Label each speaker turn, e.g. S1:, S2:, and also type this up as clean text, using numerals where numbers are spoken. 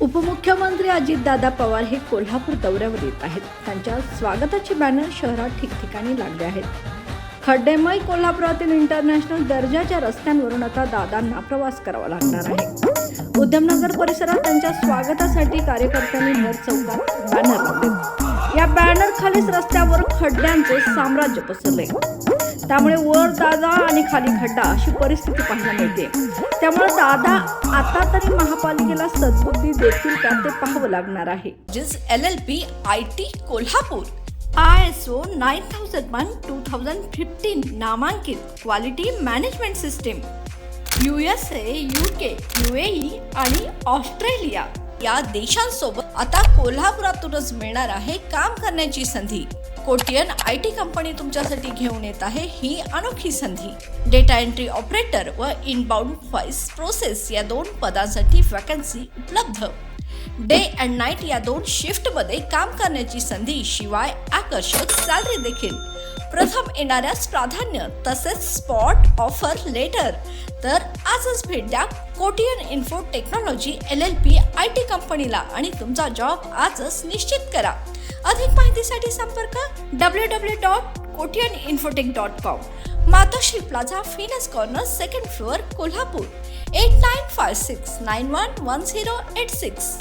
S1: उपमुख्यमंत्री अजितदादा पवार हे कोल्हापूर दौऱ्यावर येत आहेत. त्यांच्या स्वागताचे बॅनर शहरात ठिकठिकाणी लागले आहेत. खड्डेमय कोल्हापुरातील इंटरनॅशनल दर्जाच्या रस्त्यांवरून आता दादांना प्रवास करावा लागणार आहे. उद्यमनगर परिसरात त्यांच्या स्वागतासाठी कार्यकर्त्यांनी भर चौकात बॅनर लावले. या बॅनर खालीच रस्त्यावर खड्ड्यांचे साम्राज्य पसरले. त्यामुळे वर दादा आणि खाली खड्डा अशी परिस्थिती पाहायला मिळते. त्यामुळे दादा आता तरी महापालिकेला सद्बुद्धी देतील का ते पाहावं लागणार आहे. LLP IT कोल्हापूर ISO 9001:2015 नामांकित quality management system USA, UK, UAE आणि ऑस्ट्रेलिया या देशांसोबत आता कोल्हापुरातूनच मिळणार आहे काम करण्याची संधी. कोटियन IT कंपनी तुमच्यासाठी घेऊन येत आहे ही अनोखी संधी. डेटा एंट्री ऑपरेटर व इनबाउंड व्हॉइस प्रोसेस या 2 पदांसाठी वॅकन्सी उपलब्ध. डे अँड नाईट या 2 शिफ्टमध्ये काम करण्याची संधी, शिवाय आकर्षक सॅलरी देखील. प्रथम येणाऱ्यास प्राधान्य तसेच स्पॉट ऑफर लेटर. तर आजच भेट द्या Kotian info technology LLP IT कंपनीला आणि तुमचा जॉब आजच निश्चित करा. अधिक माहितीसाठी संपर्क www.kotiyaninfotech.com. मातोश्री प्लाझा, फिनस कॉर्नर, 2nd फ्लोअर, कोल्हापूर. 8956911086.